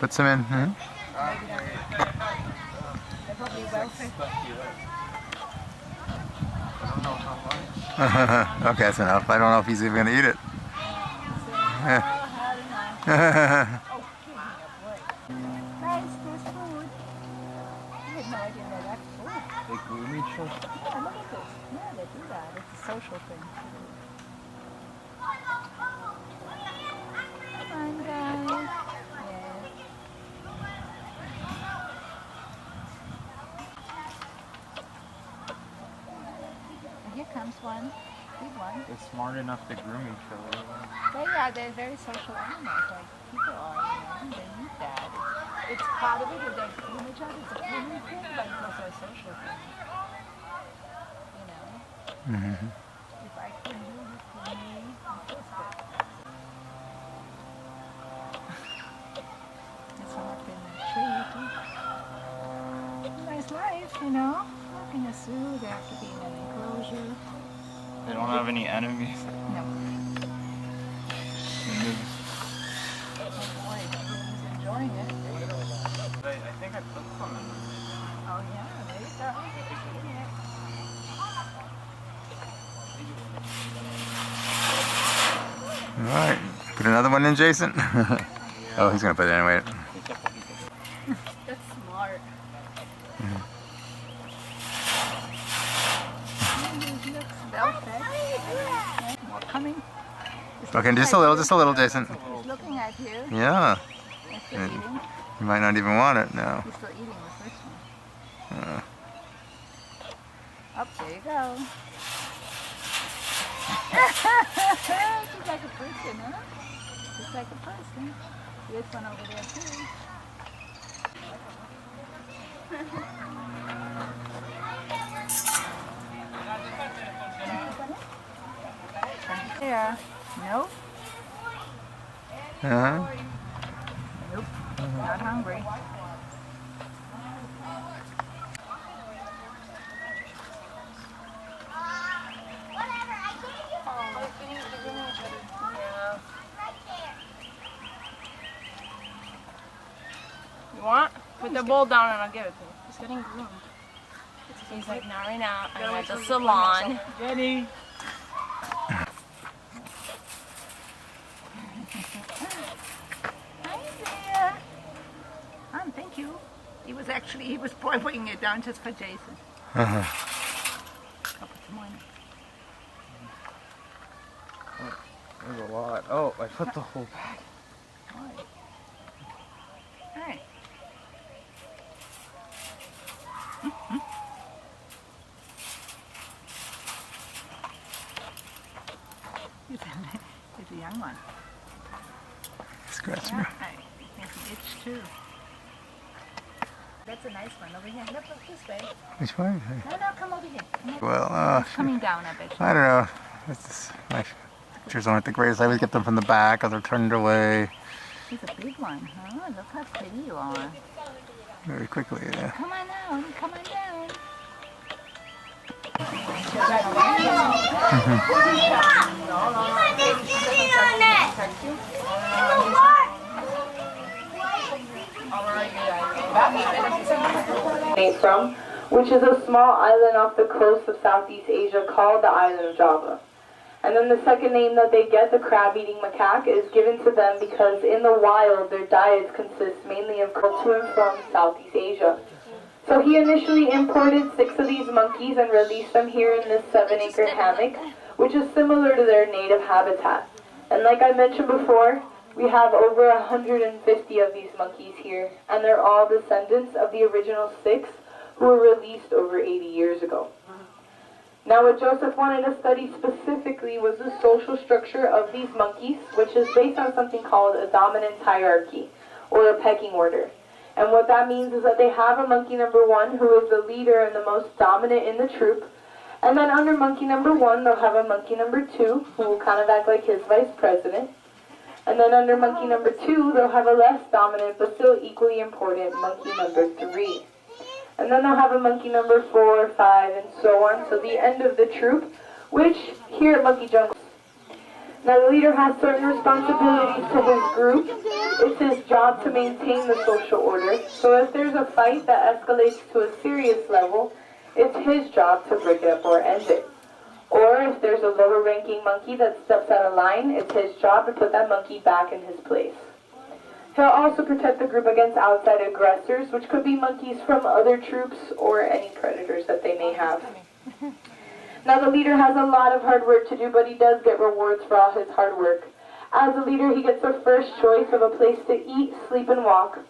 Put some in. Hmm? They're probably well fed. Okay, that's enough. I don't know if he's even gonna eat it. Guys, there's food. I had no idea they liked food. They groom each other. Yeah, look at this. Yeah, they do that. It's a social thing. Come on, guys. Yeah. And here comes one. Big one. They're smart enough to groom each other. They're very social animals. Like people are, you know, they need that. It's part of it. They groom each other. It's a grooming thing, but it's also a social thing. You know? Mm-hmm. If I clean you, you clean me. I'm twisted. That's one up in the tree. Nice life, you know? Not in a zoo. They have to be in an enclosure. They don't have any enemies. No. And they- Oh boy, he's enjoying it. I think I put some in them. Oh yeah, there you go. All right. Put another one in, Jason. Oh, he's gonna put it anyway. That's smart. Well fed. More coming. Okay, just a little, Jason. He's looking at you. Yeah. He's still eating. You might not even want it now. He's still eating the first one. Up, there you go. She's like a person, huh? Just like a person. There's one over there too. There. Nope. Uh-huh. Nope. Not hungry. You want? Put the bowl down and I'll give it to you. He's getting groomed. He's like, not right now. I'm at the salon. Jenny! Hi there. Thank you. He was pouring it down just for Jason. Uh-huh. I'll put some more in. There's a lot. Oh, I put the whole bag. Hey. He's a young one. Scratch Yeah, me. he has an itch too. That's a nice one. Over here. Look this way. Which one? No, come over here. Well, It's coming down, I bet you. I don't know. It's just, my pictures aren't the greatest. I always get them from the back, or they're turned away He's a big one, huh? Look how pretty you are. very quickly. Yeah. Come on down. Come on down. From, which is a small island off the coast of Southeast Asia called the island of Java. And then the second name that they get, the crab-eating macaque, is given to them because in the wild their diets consist mainly of to and from Southeast Asia. So he initially imported 6 of these monkeys and released them here in this 7-acre hammock, which is similar to their native habitat. And like I mentioned before, we have over 150 of these monkeys here, and they're all descendants of the original 6 who were released over 80 years ago. Now what Joseph wanted to study specifically was the social structure of these monkeys, which is based on something called a dominance hierarchy, or a pecking order. And what that means is that they have a monkey number 1 who is the leader and the most dominant in the troop, and then under monkey number 1 they'll have a monkey number 2 who will kind of act like his vice president. And then under monkey number 2, they'll have a less dominant but still equally important monkey number 3. And then they'll have a monkey number 4, 5, and so on, so the end of the troop, which here at Monkey Jungle. Now the leader has certain responsibilities to his group. It's his job to maintain the social order. So if there's a fight that escalates to a serious level, it's his job to break it up or end it. Or if there's a lower ranking monkey that steps out of line, it's his job to put that monkey back in his place. He'll also protect the group against outside aggressors, which could be monkeys from other troops or any predators that they may have. Now the leader has a lot of hard work to do, but he does get rewards for all his hard work. As a leader, he gets the first choice of a place to eat, sleep, and walk.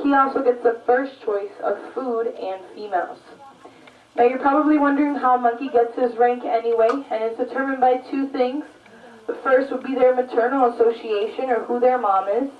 He also gets the first choice of food and females. Now you're probably wondering how a monkey gets his rank anyway, and it's determined by two things. The first would be their maternal association, or who their mom is.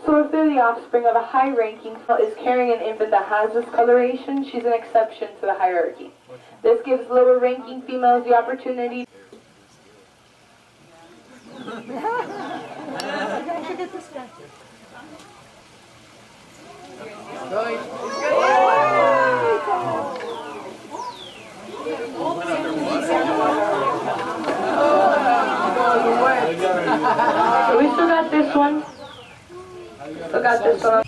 So if they're the offspring of a high-ranking female is carrying an infant that has this coloration, she's an exception to the hierarchy. This gives lower-ranking females the opportunity. So we still got this one. Still got this one.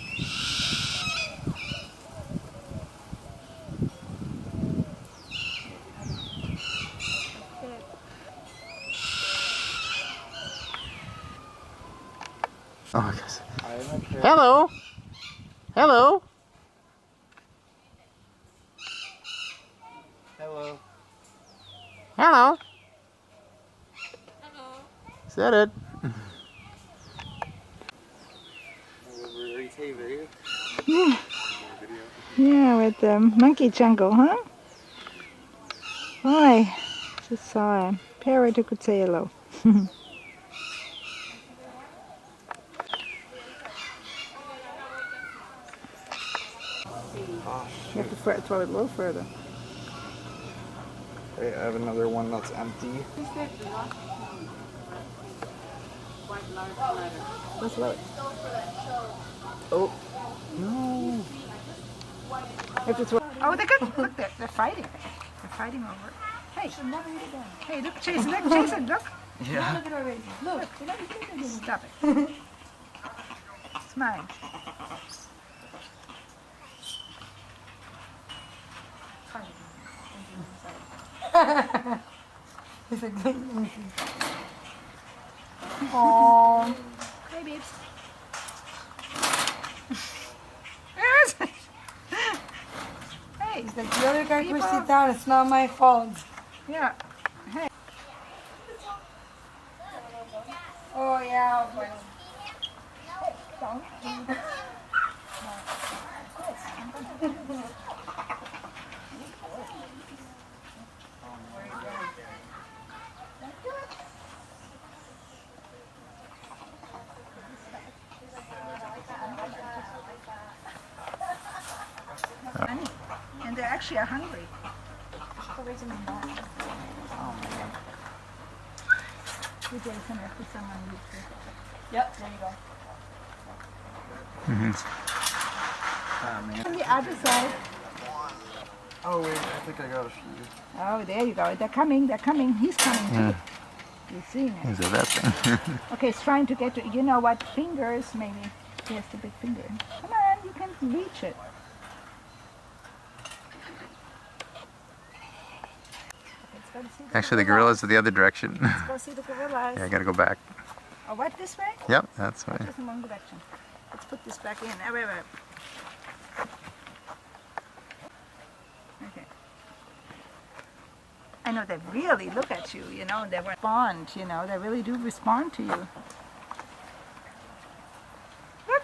Oh, I guess. Hello. Hello. Hello. Hello. Is that it? Yeah, with the monkey jungle, huh? Why? Just saw a parrot who could say hello. You have to throw it a little further. Hey, I have another one that's empty. Let's look. Oh. No. Oh, they're good. Look, they're fighting. They're fighting over it. Hey, hey, look, Jason, look, Jason, look. Yeah. Look at it already. Look. Stop it. It's mine. Aww. Hey, babes. Hey, The other guy pushed it down. It's not my fault. yeah. Hey. Oh yeah. And they actually are hungry. You Jason, after someone needs to. Yep, there you go. Ah, man. On the other side. Oh, wait. I think I got a few. Oh, there you go. They're coming. They're coming. He's coming too. You're seeing it. Is it that thing? Okay, it's trying to get to. You know what? Fingers, maybe. He has the big finger. Come on, you can reach it. Let's go see the Actually, the gorillas are the other direction. Let's go see the gorillas. Yeah, I gotta go back. Oh, what? This way? Yep, that's right. Just in one direction. Let's put this back in. Wait. Okay. I know they really look at you, you know, they respond, you know, they really do respond to you. Look.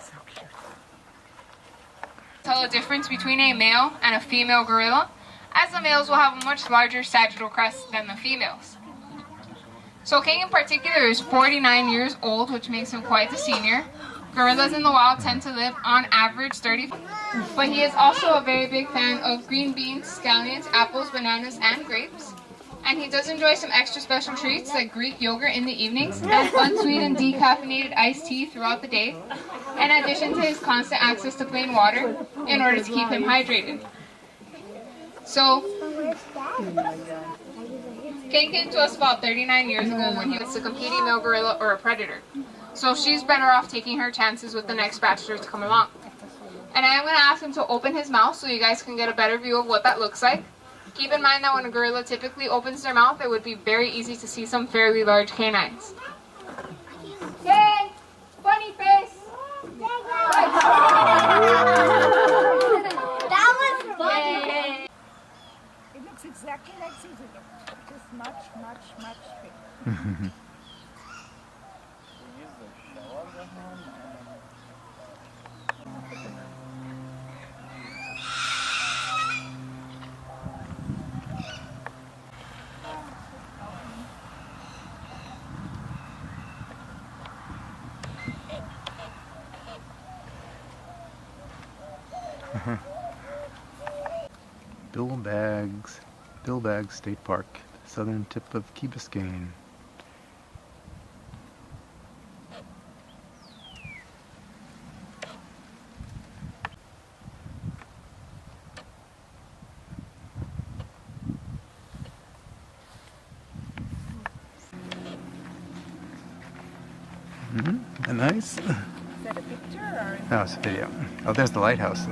So cute. Tell the difference between a male and a female gorilla, as the males will have a much larger sagittal crest than the females. So King in particular is 49 years old, which makes him quite the senior. Gorillas in the wild tend to live on average 30, but he is also a very big fan of green beans, scallions, apples, bananas, and grapes. And he does enjoy some extra special treats like Greek yogurt in the evenings and unsweetened decaffeinated iced tea throughout the day. in addition to his constant access to clean water in order to keep him hydrated. So, Kane came to us about 39 years ago when he was a competing male gorilla or a predator. So she's better off taking her chances with the next bachelor to come along. And I am going to ask him to open his mouth so you guys can get a better view of what that looks like. Keep in mind that when a gorilla typically opens their mouth, it would be very easy to see some fairly large canines. Kane! Funny face! That was funny. It looks exactly like Caesar, just much, much, much bigger. Billbags State Park, southern tip of Key Biscayne. Isn't that nice? Is that a picture or? No, it's a video. Oh, there's the lighthouse.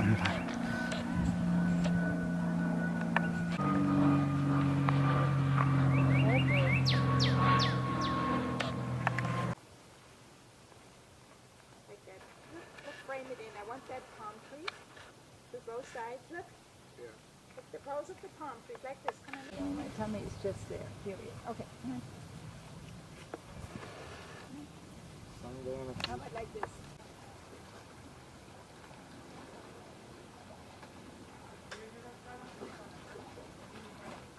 Frame it in. I want that palm tree to both sides. Look. Yeah. Look the pose of the palm trees like this. Come on. My tummy is just there. Period. Okay. How about like this?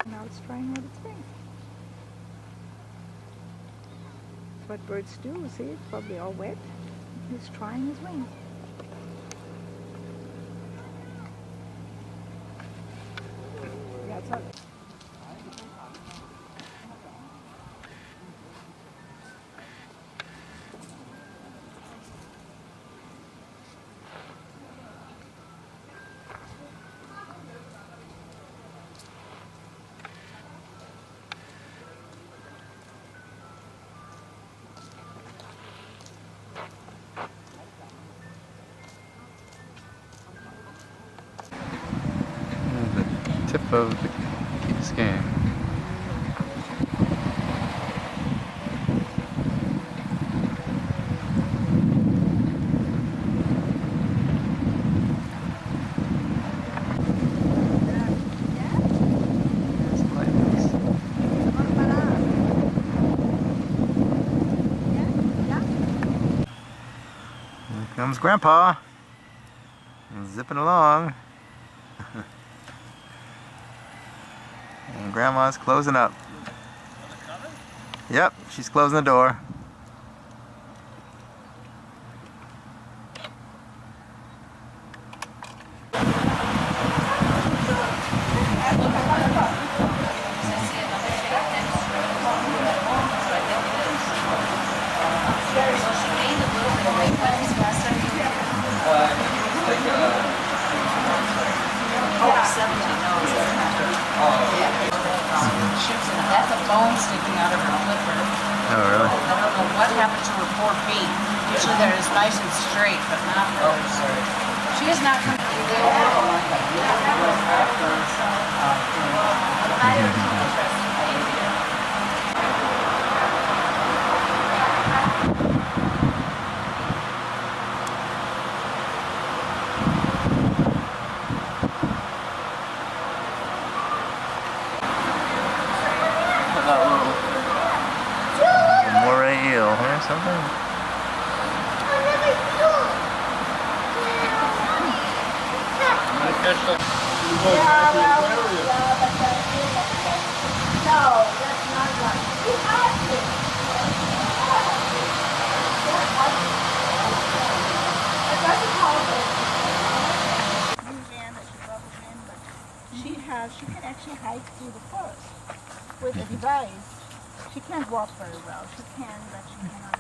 Now it's trying out its wings. That's what birds do. See, it's probably all wet. He's trying his wings. That's all. Tip of the Key Biscayne. Here comes Grandpa. Zipping along. And Grandma's closing up. Yep, she's closing the door. That's a bone sticking out of her flipper. Oh, really? I don't know what happened to her poor feet. Usually they're as nice and straight, but not hers. She is not from Moray eel or something. She can actually hike through the forest with a device. She can't walk very well. She can, but she cannot